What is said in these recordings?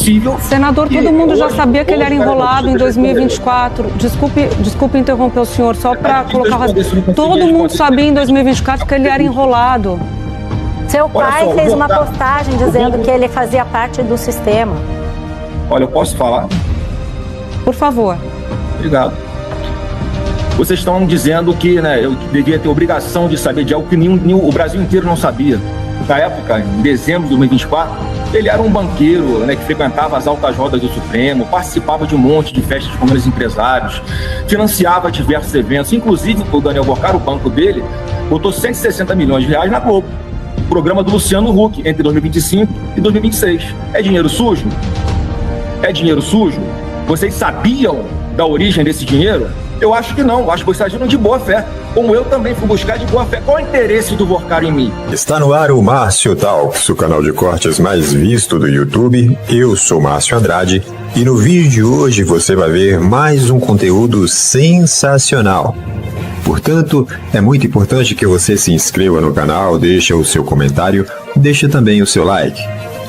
possível. Senador, todo mundo já sabia que ele era enrolado em 2024. Desculpe interromper o senhor, só para colocar... Todo mundo sabia em 2024 que ele era enrolado. Seu pai fez uma postagem dizendo que ele fazia parte do sistema. Olha, eu posso falar? Por favor. Obrigado. Vocês estão dizendo que, né, eu devia ter obrigação de saber de algo que o Brasil inteiro não sabia. Na época, em dezembro de 2024, ele era um banqueiro, né, que frequentava as altas rodas do Supremo, participava de um monte de festas com grandes empresários, financiava diversos eventos, inclusive o Daniel Bocar, o banco dele, botou 160 milhões de reais na Globo. O programa do Luciano Huck, entre 2025 e 2026. É dinheiro sujo? É dinheiro sujo? Vocês sabiam da origem desse dinheiro? Eu acho que não, acho que vocês agiram de boa fé, como eu também fui buscar de boa fé. Qual o interesse do Bocar em mim? Está no ar o Márcio Talks, o canal de cortes mais visto do YouTube. Eu sou Márcio Andrade e no vídeo de hoje você vai ver mais um conteúdo sensacional. Portanto, é muito importante que você se inscreva no canal, deixe o seu comentário, deixe também o seu like.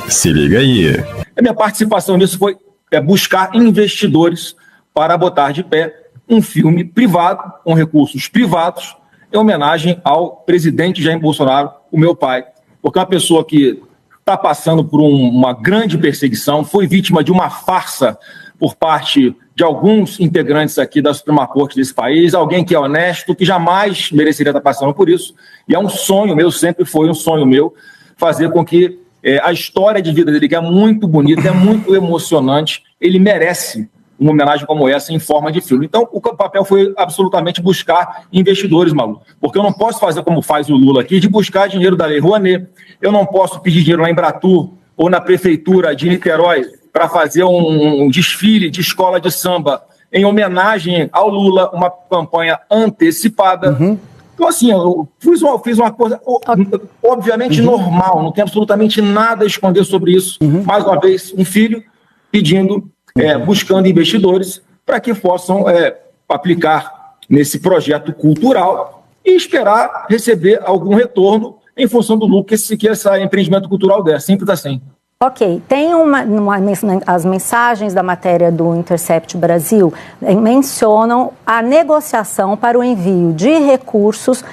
Se liga aí. A minha participação nisso foi buscar investidores para botar de pé um filme privado, com recursos privados, em homenagem ao presidente Jair Bolsonaro, o meu pai, porque é uma pessoa que está passando por uma grande perseguição, foi vítima de uma farsa por parte de alguns integrantes aqui da Suprema Corte desse país, alguém que é honesto, que jamais mereceria estar passando por isso, e é um sonho meu, sempre foi um sonho meu, fazer com que a história de vida dele, que é muito bonita, é muito emocionante, ele merece uma homenagem como essa em forma de filme. Então, o papel foi absolutamente buscar investidores, Malu. Porque eu não posso fazer como faz o Lula aqui, de buscar dinheiro da Lei Rouanet. Eu não posso pedir dinheiro lá em Embratur ou na prefeitura de Niterói para fazer um desfile de escola de samba em homenagem ao Lula, uma campanha antecipada. Então, assim, eu fiz uma coisa obviamente normal, não tem absolutamente nada a esconder sobre isso. Mais uma vez, um filho pedindo... buscando investidores para que possam aplicar nesse projeto cultural e esperar receber algum retorno em função do lucro que esse empreendimento cultural der. Simples assim. Ok, tem as mensagens da matéria do Intercept Brasil mencionam a negociação para o envio de recursos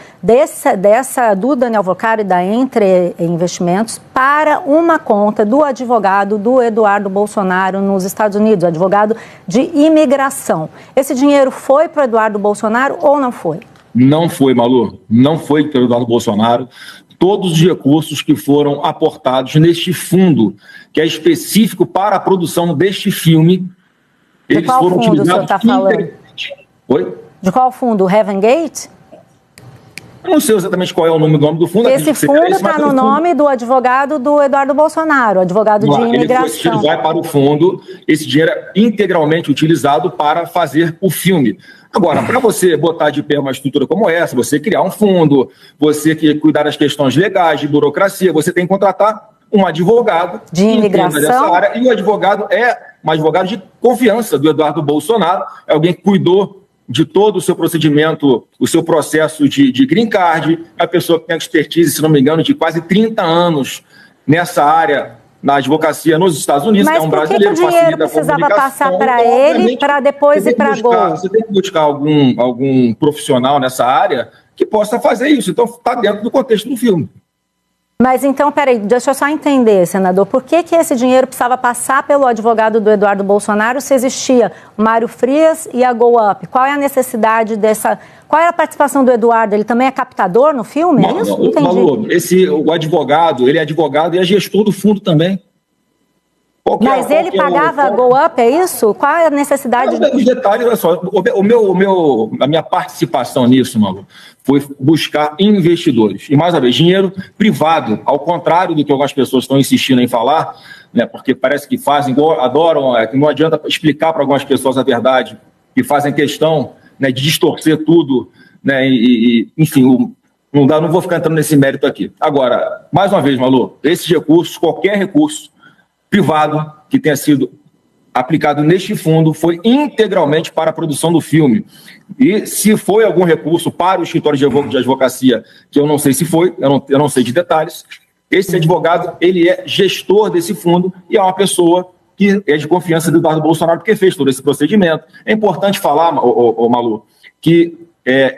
do Daniel Bocar e da Entre Investimentos para uma conta do advogado do Eduardo Bolsonaro nos Estados Unidos, advogado de imigração. Esse dinheiro foi para o Eduardo Bolsonaro ou não foi? Não foi, Malu. Não foi para o Eduardo Bolsonaro. Todos os recursos que foram aportados neste fundo, que é específico para a produção deste filme, eles foram utilizados... De qual fundo o senhor está falando? Oi? De qual fundo? O Heaven Gate? Eu não sei exatamente qual é o nome do fundo. Esse fundo está no nome do advogado do Eduardo Bolsonaro, advogado de imigração. Ele vai para o fundo, esse dinheiro é integralmente utilizado para fazer o filme. Agora, para você botar de pé uma estrutura como essa, você criar um fundo, você que cuidar das questões legais, de burocracia, você tem que contratar um advogado de imigração dessa área, e o advogado é um advogado de confiança do Eduardo Bolsonaro, é alguém que cuidou de todo o seu procedimento, o seu processo de green card, é uma pessoa que tem expertise, se não me engano, de quase 30 anos nessa área, na advocacia nos Estados Unidos. Mas é um brasileiro, que o dinheiro precisava passar para ele, para depois ir para a Gol? Você tem que buscar algum profissional nessa área que possa fazer isso. Então, está dentro do contexto do filme. Mas então, peraí, deixa eu só entender, senador, por que esse dinheiro precisava passar pelo advogado do Eduardo Bolsonaro se existia o Mário Frias e a Go Up? Qual é a necessidade dessa... Qual é a participação do Eduardo? Ele também é captador no filme? É isso? Entendi. Malu, o advogado, ele é advogado e é gestor do fundo também. Mas ele pagava a Go Up, é isso? Qual é a necessidade? Os detalhes, olha só, a minha participação nisso, Malu, foi buscar investidores. E, mais uma vez, dinheiro privado, ao contrário do que algumas pessoas estão insistindo em falar, né, porque parece que fazem, adoram, que não adianta explicar para algumas pessoas a verdade, que fazem questão, né, de distorcer tudo, né, enfim, não vou ficar entrando nesse mérito aqui. Agora, mais uma vez, Malu, esses recursos, qualquer recurso privado que tenha sido aplicado neste fundo foi integralmente para a produção do filme. E se foi algum recurso para o escritório de advocacia, que eu não sei se foi, eu não sei de detalhes, esse advogado, ele é gestor desse fundo e é uma pessoa que é de confiança do Eduardo Bolsonaro, porque fez todo esse procedimento. É importante falar, Malu, que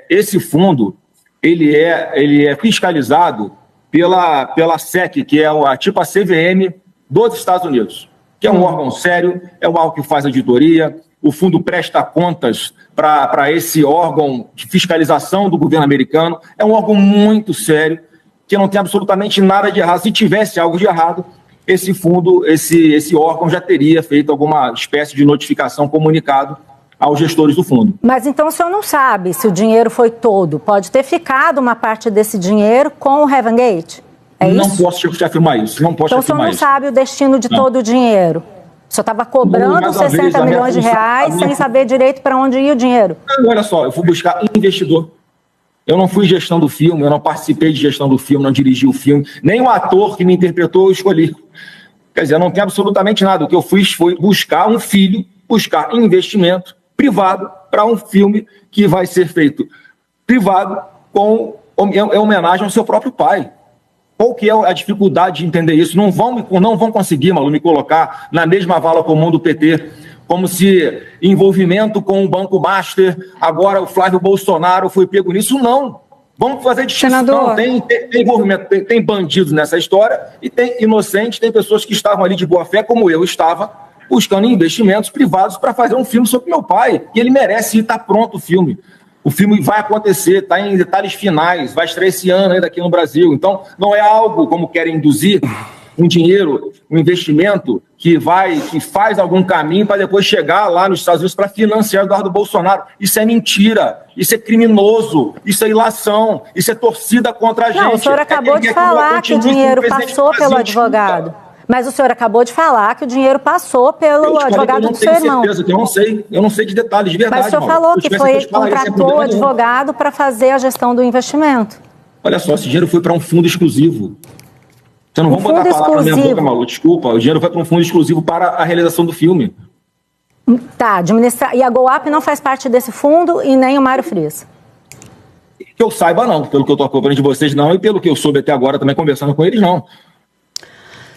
esse fundo ele é fiscalizado pela SEC, que é a CVM dos Estados Unidos, que é um órgão sério, é um órgão que faz auditoria. O fundo presta contas para esse órgão de fiscalização do governo americano. É um órgão muito sério, que não tem absolutamente nada de errado. Se tivesse algo de errado, esse fundo, esse órgão já teria feito alguma espécie de notificação, comunicado aos gestores do fundo. Mas então o senhor não sabe se o dinheiro foi todo. Pode ter ficado uma parte desse dinheiro com o Heaven Gate? Não posso te afirmar isso. Não posso então o senhor não sabe o destino de todo o dinheiro? O senhor estava cobrando 60 milhões de reais sem saber direito para onde ia o dinheiro? Não, olha só, eu fui buscar investidor. Eu não fui gestão do filme, eu não participei de gestão do filme, não dirigi o filme. Nem o ator que me interpretou eu escolhi. Quer dizer, eu não tenho absolutamente nada. O que eu fiz foi buscar um filho, buscar investimento privado para um filme que vai ser feito privado em homenagem ao seu próprio pai. Qual que é a dificuldade de entender isso? Não vão conseguir, Malu, me colocar na mesma vala comum do PT, como se envolvimento com o Banco Master, agora o Flávio Bolsonaro foi pego nisso. Não. Vamos fazer distinção. Tem envolvimento, tem bandidos nessa história e tem inocentes, tem pessoas que estavam ali de boa fé, como eu estava, buscando investimentos privados para fazer um filme sobre meu pai, e ele merece, e está pronto o filme. O filme vai acontecer, está em detalhes finais, vai estrear esse ano ainda aqui no Brasil. Então, não é algo como querem induzir, um dinheiro, um investimento que faz algum caminho para depois chegar lá nos Estados Unidos para financiar o Eduardo Bolsonaro. Isso é mentira, isso é criminoso, isso é ilação, isso é torcida contra a gente. Não, o senhor acabou de falar que o dinheiro passou pelo advogado. Mas o senhor acabou de falar que o dinheiro passou pelo advogado do seu irmão. Eu não sei de detalhes, de verdade. Mas o senhor falou que contratou o advogado para fazer a gestão do investimento. Olha só, esse dinheiro foi para um fundo exclusivo. Você não vamos botar a palavra na minha boca, Malu, desculpa. O dinheiro foi para um fundo exclusivo para a realização do filme. Tá, e a GoUp não faz parte desse fundo e nem o Mário Frias? Que eu saiba, não. Pelo que eu estou acompanhando de vocês, não. E pelo que eu soube até agora, também conversando com eles, não.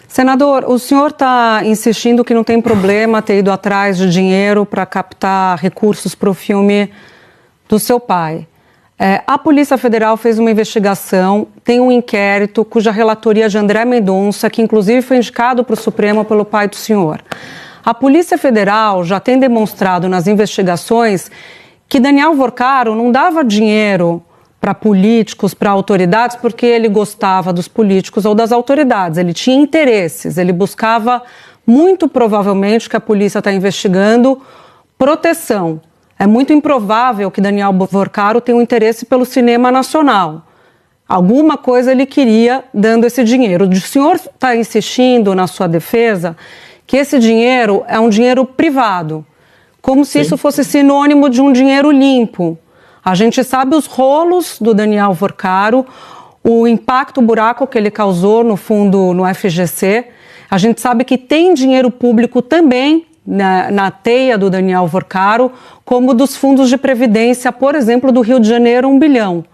Senador, o senhor está insistindo que não tem problema ter ido atrás de dinheiro para captar recursos para o filme do seu pai. A Polícia Federal fez uma investigação, tem um inquérito cuja relatoria de André Mendonça, que inclusive foi indicado para o Supremo pelo pai do senhor. A Polícia Federal já tem demonstrado nas investigações que Daniel Vorcaro não dava dinheiro para políticos, para autoridades, porque ele gostava dos políticos ou das autoridades. Ele tinha interesses, ele buscava, muito provavelmente, que a polícia está investigando, proteção. É muito improvável que Daniel Vorcaro tenha um interesse pelo cinema nacional. Alguma coisa ele queria dando esse dinheiro. O senhor está insistindo na sua defesa que esse dinheiro é um dinheiro privado, como se isso fosse sinônimo de um dinheiro limpo. A gente sabe os rolos do Daniel Vorcaro, o impacto, o buraco que ele causou no fundo, no FGC. A gente sabe que tem dinheiro público também na teia do Daniel Vorcaro, como dos fundos de previdência, por exemplo, do Rio de Janeiro, 1 bilhão.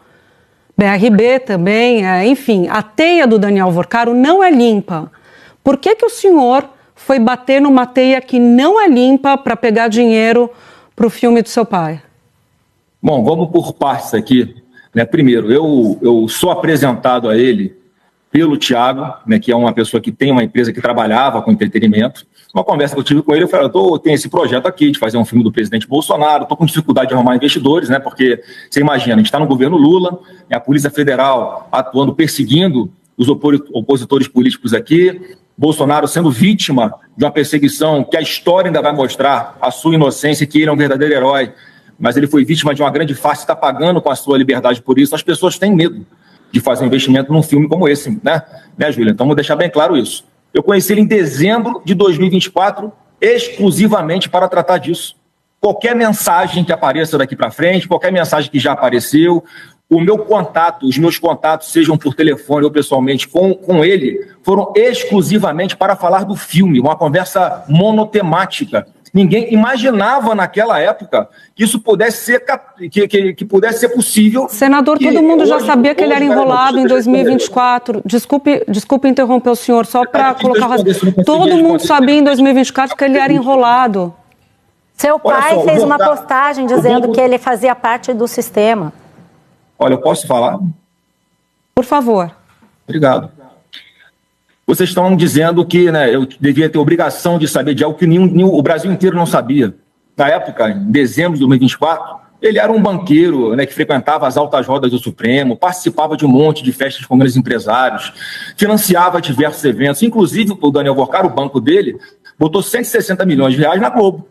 BRB também, enfim, a teia do Daniel Vorcaro não é limpa. Por que o senhor foi bater numa teia que não é limpa para pegar dinheiro para o filme do seu pai? Bom, vamos por partes aqui. Primeiro, eu sou apresentado a ele pelo Thiago, que é uma pessoa que tem uma empresa que trabalhava com entretenimento. Uma conversa que eu tive com ele, eu falei, eu tenho esse projeto aqui de fazer um filme do presidente Bolsonaro, estou com dificuldade de arrumar investidores, porque você imagina, a gente está no governo Lula, a Polícia Federal atuando, perseguindo os opositores políticos aqui, Bolsonaro sendo vítima de uma perseguição que a história ainda vai mostrar a sua inocência, que ele é um verdadeiro herói, mas ele foi vítima de uma grande farsa e está pagando com a sua liberdade por isso. As pessoas têm medo de fazer um investimento num filme como esse, né, Júlia? Então, vou deixar bem claro isso. Eu conheci ele em dezembro de 2024, exclusivamente para tratar disso. Qualquer mensagem que apareça daqui para frente, qualquer mensagem que já apareceu, os meus contatos, sejam por telefone ou pessoalmente com ele, foram exclusivamente para falar do filme, uma conversa monotemática. Ninguém imaginava naquela época que isso pudesse ser, que pudesse ser possível. Senador, todo mundo já sabia que ele era enrolado em 2024. Desculpe interromper o senhor, só para colocar... Todo mundo sabia em 2024 que ele era enrolado. Seu pai fez uma postagem dizendo que ele fazia parte do sistema. Olha, eu posso falar? Por favor. Obrigado. Vocês estão dizendo que, né, eu devia ter obrigação de saber de algo que o Brasil inteiro não sabia. Na época, em dezembro de 2024, ele era um banqueiro, né, que frequentava as altas rodas do Supremo, participava de um monte de festas com grandes empresários, financiava diversos eventos, inclusive o Daniel Worcar, o banco dele, botou 160 milhões de reais na Globo,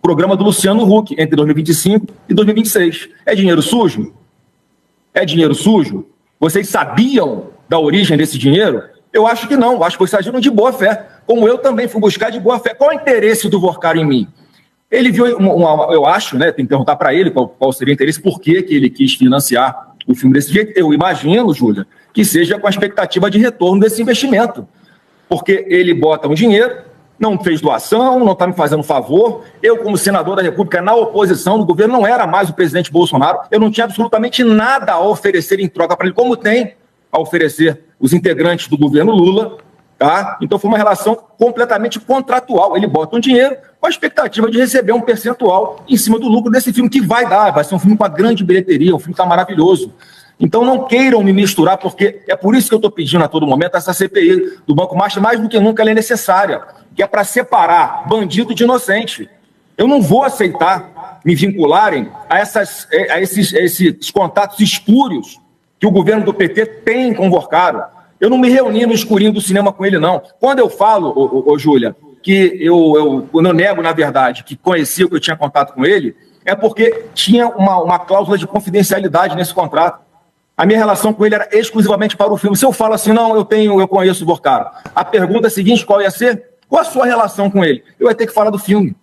programa do Luciano Huck, entre 2025 e 2026. É dinheiro sujo? É dinheiro sujo? Vocês sabiam da origem desse dinheiro? Eu acho que não, acho que vocês agiram de boa fé, como eu também fui buscar de boa fé. Qual é o interesse do Worcar em mim? Ele viu, eu acho, né, tem que perguntar para ele qual seria o interesse, por que ele quis financiar o filme desse jeito. Eu imagino, Júlia, que seja com a expectativa de retorno desse investimento, porque ele bota um dinheiro, não fez doação, não está me fazendo favor. Eu, como senador da República, na oposição do governo, não era mais o presidente Bolsonaro, eu não tinha absolutamente nada a oferecer em troca para ele, como tem a oferecer os integrantes do governo Lula, tá? Então foi uma relação completamente contratual. Ele bota um dinheiro com a expectativa de receber um percentual em cima do lucro desse filme, que vai ser um filme com uma grande bilheteria, um filme que está maravilhoso. Então não queiram me misturar, porque é por isso que eu estou pedindo a todo momento essa CPI do Banco Master, mais do que nunca ela é necessária, que é para separar bandido de inocente. Eu não vou aceitar me vincularem a esses contatos espúrios que o governo do PT tem com o Worcaro. Eu não me reuni no escurinho do cinema com ele, não. Quando eu falo, Júlia, que eu nego, na verdade, que conhecia, que eu tinha contato com ele, é porque tinha uma cláusula de confidencialidade nesse contrato. A minha relação com ele era exclusivamente para o filme. Se eu falo assim, não, eu conheço o Worcaro, a pergunta seguinte, qual ia ser? Qual a sua relação com ele? Eu ia ter que falar do filme.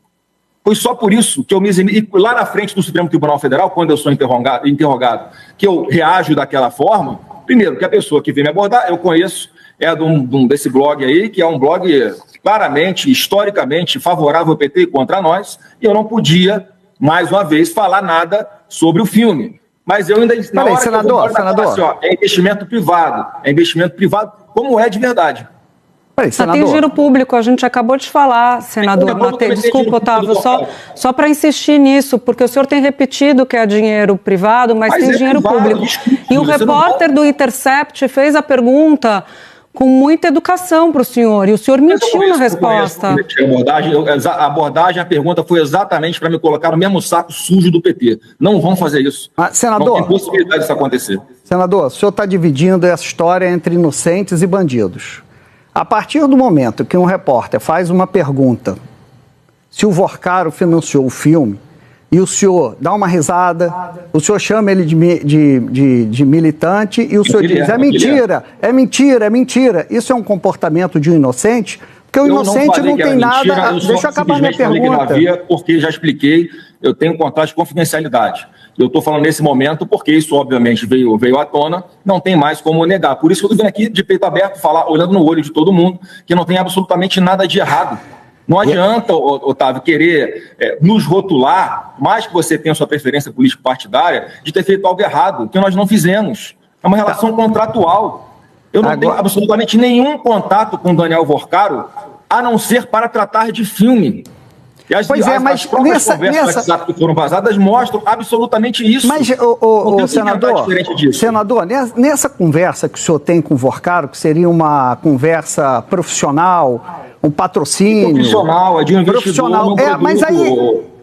Foi só por isso que eu me eximi. E lá na frente do Supremo Tribunal Federal, quando eu sou interrogado, que eu reajo daquela forma, primeiro, que a pessoa que vem me abordar, eu conheço, é desse blog aí, que é um blog claramente, historicamente favorável ao PT e contra nós, e eu não podia, mais uma vez, falar nada sobre o filme. Mas eu ainda... Senador. Assim, ó, é investimento privado, como é de verdade. Mas tem dinheiro público, a gente acabou de falar, senador. Desculpa, Otávio, só para insistir nisso, porque o senhor tem repetido que é dinheiro privado, mas tem dinheiro público. E o repórter do Intercept fez a pergunta com muita educação para o senhor, e o senhor mentiu na resposta. A pergunta foi exatamente para me colocar no mesmo saco sujo do PT. Não vão fazer isso. Senador, não tem possibilidade disso acontecer. Senador, o senhor está dividindo essa história entre inocentes e bandidos. A partir do momento que um repórter faz uma pergunta se o Worcaro financiou o filme e o senhor dá uma risada, o senhor chama ele de militante e o senhor diz, é mentira. Isso é um comportamento de um inocente? Porque o inocente não tem nada... Deixa eu acabar minha pergunta. Porque já expliquei, eu tenho um contrato de confidencialidade. Eu estou falando nesse momento porque isso, obviamente, veio à tona, não tem mais como negar. Por isso que eu estou vindo aqui de peito aberto, falar, olhando no olho de todo mundo, que não tem absolutamente nada de errado. Não adianta, Otávio, querer nos rotular, mais que você tenha sua preferência político-partidária, de ter feito algo errado, que nós não fizemos. É uma relação contratual. Eu não tenho absolutamente nenhum contato com o Daniel Worcaro, a não ser para tratar de filme. E as próprias conversas WhatsApp que foram vazadas mostram absolutamente isso. Mas, senador, nessa conversa que o senhor tem com o Worcaro, que seria uma conversa profissional, um patrocínio... Profissional, é de um investidor.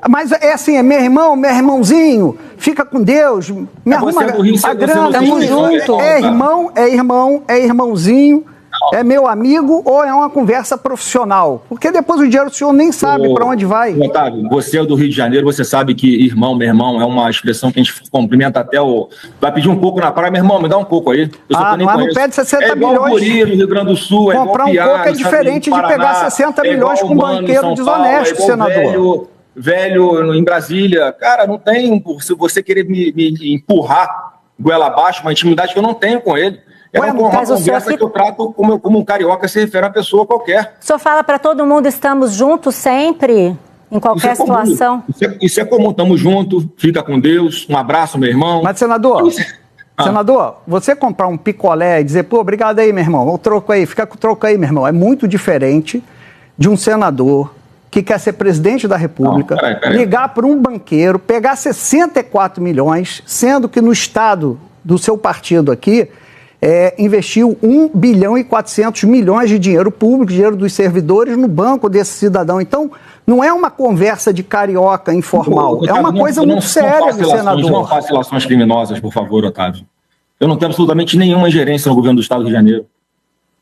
Mas é assim, é meu irmãozinho, fica com Deus, me arruma a grana, tamo junto. É irmãozinho, é meu amigo ou é uma conversa profissional? Porque depois o dinheiro o senhor nem sabe para onde vai. Otávio, você é do Rio de Janeiro, você sabe que irmão, meu irmão, é uma expressão que a gente cumprimenta até o... Vai pedir um coco na praia, meu irmão, me dá um coco aí. Mas não pede 60 milhões. Guri, no Rio Grande do Sul, comprar um coco é diferente de pegar 60 milhões com um banqueiro desonesto, senador. Velho em Brasília, cara, não tem, se você querer me empurrar goela abaixo, uma intimidade que eu não tenho com ele. É uma conversa que eu trato como um carioca se refere a uma pessoa qualquer. O senhor fala para todo mundo, estamos juntos sempre, em qualquer situação. Isso é comum, tamo junto, fica com Deus, um abraço, meu irmão. Mas, senador, você comprar um picolé e dizer, pô, obrigado aí, meu irmão, o troco aí, fica com o troco aí, meu irmão, é muito diferente de um senador que quer ser presidente da República, ligar para um banqueiro, pegar 64 milhões, sendo que no estado do seu partido aqui, investiu 1 bilhão e 400 milhões de dinheiro público, dinheiro dos servidores, no banco desse cidadão. Então, não é uma conversa de carioca informal, é uma coisa muito séria do senador. Não faça relações criminosas, por favor, Otávio. Eu não tenho absolutamente nenhuma ingerência no governo do Estado do Rio de Janeiro.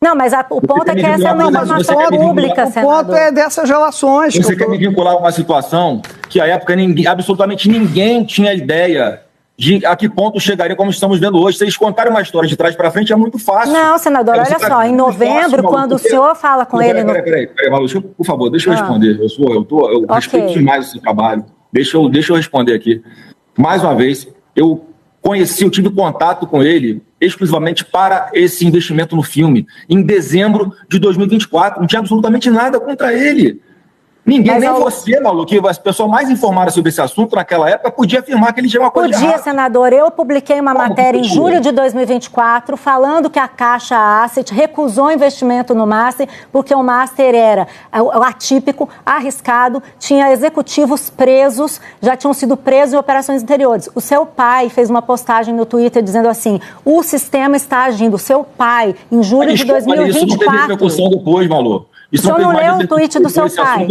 Não, mas o ponto é que essa é uma informação pública, senador. O ponto é dessas relações. Você quer me vincular a uma situação que, à época, absolutamente ninguém tinha ideia de a que ponto chegaria como estamos vendo hoje. Se eles contarem uma história de trás para frente, é muito fácil. Não, senador, olha só, em novembro, quando o senhor fala com ele... Peraí, Malu, por favor, deixa eu responder. Eu respeito demais o seu trabalho. Deixa eu responder aqui. Mais uma vez, eu tive contato com ele exclusivamente para esse investimento no filme, em dezembro de 2024. Não tinha absolutamente nada contra ele. Ninguém, nem você, Malu, que a pessoa mais informada sobre esse assunto naquela época, podia afirmar que ele tinha uma coisa errada. Podia, senador. Eu publiquei uma matéria em julho de 2024 falando que a Caixa Asset recusou investimento no Master porque o Master era atípico, arriscado, tinha executivos presos, já tinham sido presos em operações anteriores. O seu pai fez uma postagem no Twitter dizendo assim, o sistema está agindo. O seu pai, em julho de 2024... Isso não teve repercussão depois, Malu. O senhor não leu o tweet do seu pai?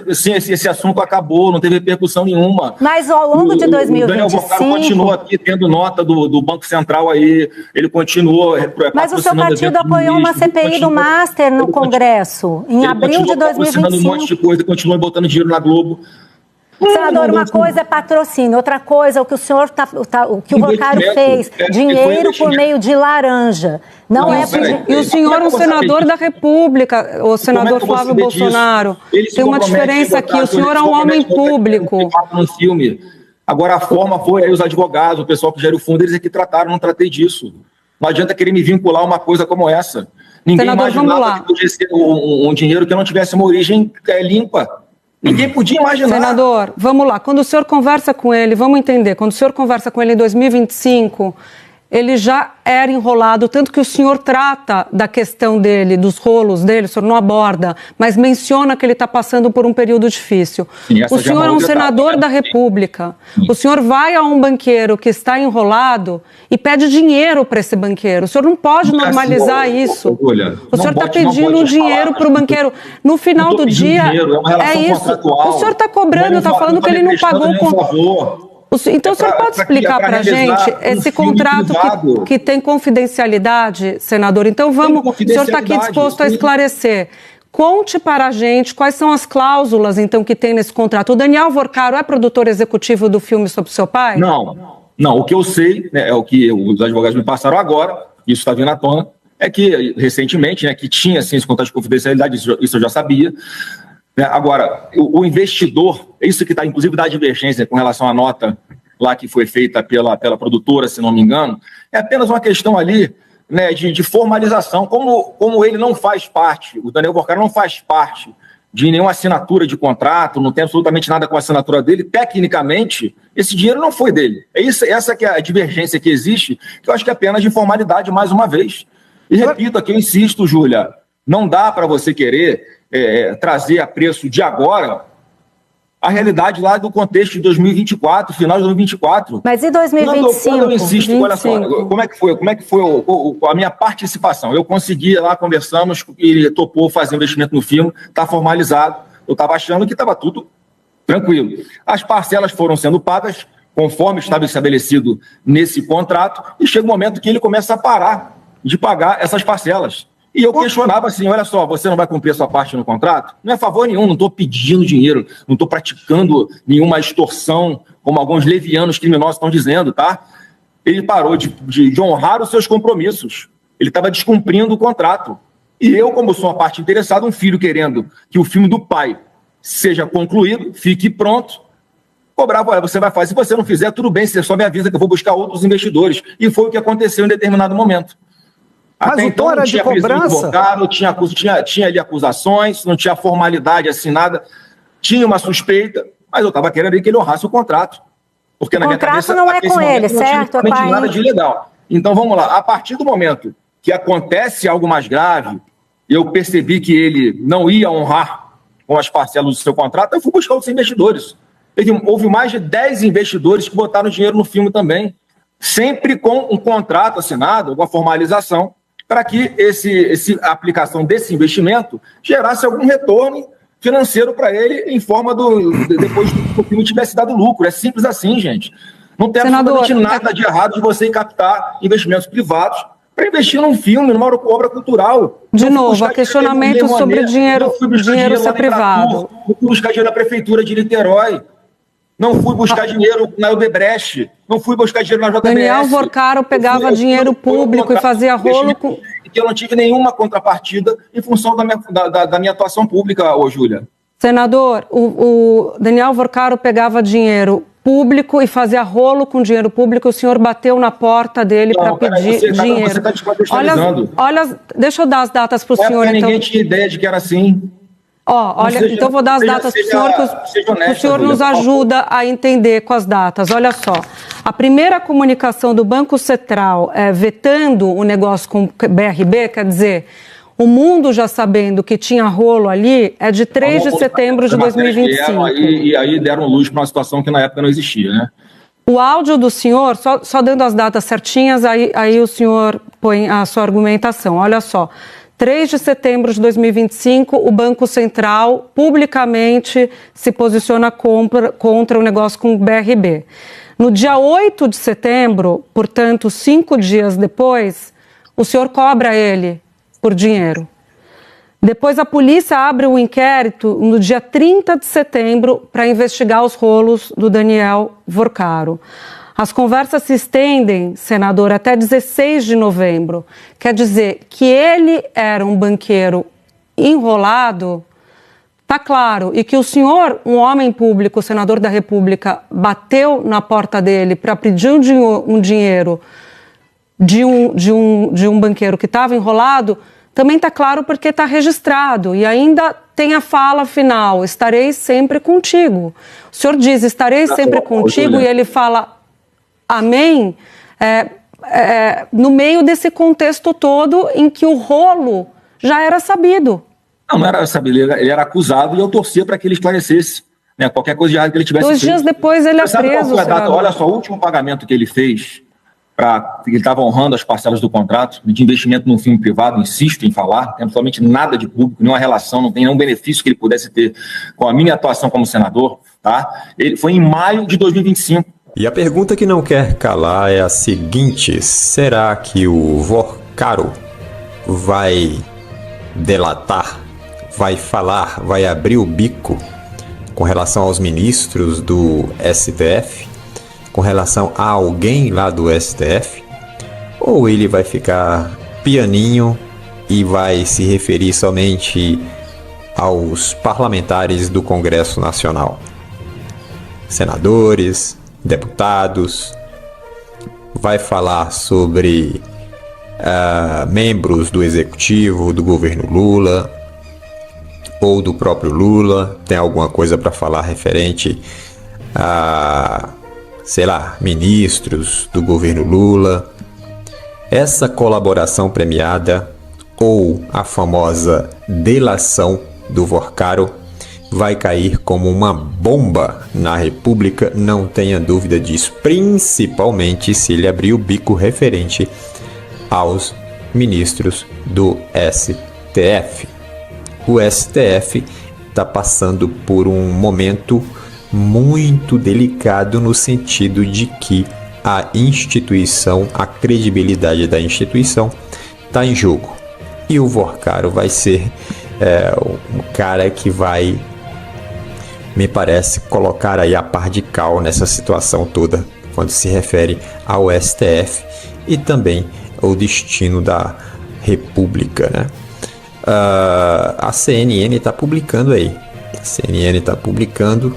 Esse assunto acabou, não teve repercussão nenhuma. Mas ao longo de 2025... O Daniel Vocaro continuou aqui tendo nota do Banco Central aí, ele continuou... Mas o seu partido apoiou uma CPI do Master no Congresso, em abril de 2025. Um monte de coisa, continua botando dinheiro na Globo. Senador, uma coisa é patrocínio, outra coisa é o que o senhor o que o Vocaro fez, dinheiro por meio de laranja. E o senhor é um senador da República, o senador Flávio Bolsonaro. Tem uma diferença aqui, o senhor é um homem público. Agora a forma foi aí os advogados, o pessoal que gera o fundo, eles é que trataram, não tratei disso. Não adianta querer me vincular a uma coisa como essa. Ninguém imaginava que podia ser um dinheiro que não tivesse uma origem limpa. Ninguém podia imaginar. Senador, vamos lá. Quando o senhor conversa com ele, vamos entender, quando o senhor conversa com ele em 2025, ele já era enrolado, tanto que o senhor trata da questão dele, dos rolos dele, o senhor não aborda, mas menciona que ele está passando por um período difícil. Sim, o senhor é um senador da República. Sim. O senhor vai a um banqueiro que está enrolado e pede dinheiro para esse banqueiro. O senhor não pode normalizar isso. O senhor está pedindo um dinheiro para o banqueiro. No final do dia, é isso. O senhor está cobrando, está falando que ele não pagou o... Então, o senhor pode explicar para a gente esse contrato que tem confidencialidade, senador? Então, vamos, o senhor está aqui disposto a esclarecer. Conte para a gente quais são as cláusulas, então, que tem nesse contrato. O Daniel Vocaro é produtor executivo do filme sobre o seu pai? Não. O que eu sei, né, é o que os advogados me passaram agora, isso está vindo à tona, é que, recentemente, né, que tinha, sim, esse contrato de confidencialidade, isso eu já sabia. Agora, o investidor, isso que está, inclusive, da divergência com relação à nota lá que foi feita pela produtora, se não me engano, é apenas uma questão ali, né, de formalização. Como ele não faz parte, o Daniel Vocaro não faz parte de nenhuma assinatura de contrato, não tem absolutamente nada com a assinatura dele, tecnicamente, esse dinheiro não foi dele. Essa que é a divergência que existe, que eu acho que é apenas de formalidade, mais uma vez. E repito aqui, eu insisto, Júlia, não dá para você querer trazer a preço de agora a realidade lá do contexto de 2024, final de 2024. Mas e 2025? Quando eu insisto, 25. Olha só, como é que foi a minha participação? Eu consegui lá, conversamos, ele topou fazer investimento no filme, está formalizado. Eu estava achando que estava tudo tranquilo. As parcelas foram sendo pagas conforme estava estabelecido nesse contrato e chega um momento que ele começa a parar de pagar essas parcelas. E eu questionava assim, olha só, você não vai cumprir a sua parte no contrato? Não é favor nenhum, não estou pedindo dinheiro, não estou praticando nenhuma extorsão, como alguns levianos criminosos estão dizendo, tá? Ele parou de honrar os seus compromissos. Ele estava descumprindo o contrato. E eu, como sou uma parte interessada, um filho querendo que o filme do pai seja concluído, fique pronto, cobrava, olha, você vai fazer, se você não fizer, tudo bem, você só me avisa que eu vou buscar outros investidores. E foi o que aconteceu em determinado momento. Mas até então não tinha cobrança? Vocaro, tinha ali acusações, não tinha formalidade assinada. tinha uma suspeita, mas eu estava querendo que ele honrasse o contrato. Porque na minha cabeça, não é com ele, certo? Não tinha nada de ilegal. Então, vamos lá. A partir do momento que acontece algo mais grave, eu percebi que ele não ia honrar com as parcelas do seu contrato, eu fui buscar outros investidores. Houve mais de 10 investidores que botaram dinheiro no filme também, sempre com um contrato assinado, uma formalização, para que a aplicação desse investimento gerasse algum retorno financeiro para ele em forma depois que o filme tivesse dado lucro. É simples assim, gente. Não tem absolutamente nada de errado de você captar investimentos privados para investir num filme, numa obra cultural. De novo, questionamento sobre dinheiro ser privado. Não fui buscar dinheiro na Prefeitura de Niterói. Não fui buscar dinheiro na Odebrecht. Não fui buscar dinheiro na JBS. Daniel Vorcaro pegava dinheiro público e fazia rolo com... Que eu não tive nenhuma contrapartida em função da minha atuação pública, Júlia. Senador, o Daniel Vorcaro pegava dinheiro público e fazia rolo com dinheiro público. O senhor bateu na porta dele para pedir dinheiro. Você está descontextualizando. Olha, deixa eu dar as datas para o senhor. Então. Ninguém tinha ideia de que era assim. Então vou dar as datas para o senhor, que o senhor nos ajuda a entender com as datas. Olha só, a primeira comunicação do Banco Central vetando o negócio com o BRB, quer dizer, o mundo já sabendo que tinha rolo ali, é de 3 de setembro de 2025. E aí deram luz para uma situação que na época não existia, né? O áudio do senhor, só dando as datas certinhas, aí o senhor põe a sua argumentação. Olha só. 3 de setembro de 2025, o Banco Central publicamente se posiciona contra o negócio com o BRB. No dia 8 de setembro, portanto, 5 dias depois, o senhor cobra ele por dinheiro. Depois a polícia abre um inquérito no dia 30 de setembro para investigar os rolos do Daniel Vorcaro. As conversas se estendem, senador, até 16 de novembro. Quer dizer que ele era um banqueiro enrolado, tá claro, e que o senhor, um homem público, senador da República, bateu na porta dele para pedir um dinheiro de um banqueiro que estava enrolado, também tá claro porque está registrado. E ainda tem a fala final, estarei sempre contigo. O senhor diz, estarei sempre contigo, e ele fala... Amém? No meio desse contexto todo em que o rolo já era sabido. Não era sabido, ele era acusado e eu torcia para que ele esclarecesse, né, qualquer coisa de errado que ele tivesse 2 dias depois ele é preso. Olha só, o último pagamento que ele fez, ele estava honrando as parcelas do contrato de investimento num filme privado, insisto em falar, não tem absolutamente nada de público, nenhuma relação, não tem nenhum benefício que ele pudesse ter com a minha atuação como senador, tá? Ele foi em maio de 2025. E a pergunta que não quer calar é a seguinte: será que o Vorcaro vai delatar, vai falar, vai abrir o bico com relação aos ministros do STF, com relação a alguém lá do STF? Ou ele vai ficar pianinho e vai se referir somente aos parlamentares do Congresso Nacional? Senadores, deputados, vai falar sobre membros do executivo do governo Lula ou do próprio Lula, tem alguma coisa para falar referente a, sei lá, ministros do governo Lula. Essa colaboração premiada ou a famosa delação do Vorcaro vai cair como uma bomba na República, não tenha dúvida disso, principalmente se ele abrir o bico referente aos ministros do STF. O STF está passando por um momento muito delicado no sentido de que a instituição, a credibilidade da instituição está em jogo. E o Vorcaro vai ser um cara que vai, me parece, colocar aí a par de cal nessa situação toda, quando se refere ao STF e também ao destino da República, né? A CNN está publicando aí. A CNN está publicando.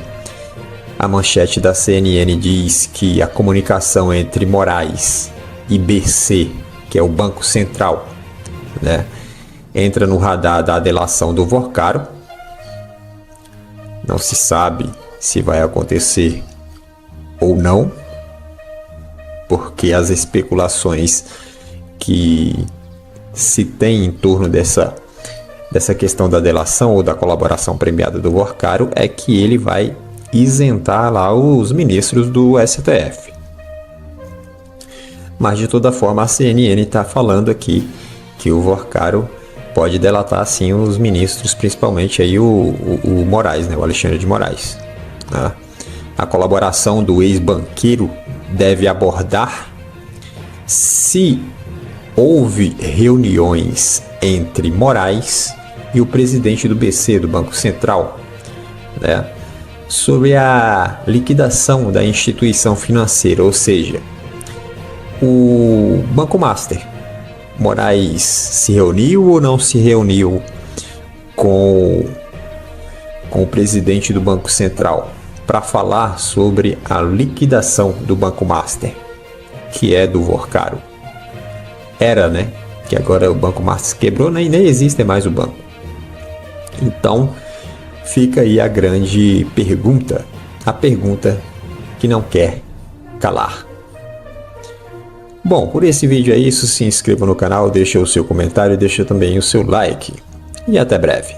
A manchete da CNN diz que a comunicação entre Moraes e BC, que é o Banco Central, né, entra no radar da delação do Vorcaro. Não se sabe se vai acontecer ou não, porque as especulações que se tem em torno dessa questão da delação ou da colaboração premiada do Vorcaro é que ele vai isentar lá os ministros do STF. Mas de toda forma a CNN está falando aqui que o Vorcaro pode delatar sim os ministros, principalmente aí o Moraes, né, o Alexandre de Moraes. Né? A colaboração do ex-banqueiro deve abordar se houve reuniões entre Moraes e o presidente do BC, do Banco Central, né, sobre a liquidação da instituição financeira, ou seja, o Banco Master. Moraes se reuniu ou não se reuniu com o presidente do Banco Central para falar sobre a liquidação do Banco Master, que é do Vorcaro? Era, né? Que agora o Banco Master quebrou, nem existe mais o banco. Então, fica aí a grande pergunta, a pergunta que não quer calar. Bom, por esse vídeo é isso. Se inscreva no canal, deixa o seu comentário, deixa também o seu like. E até breve.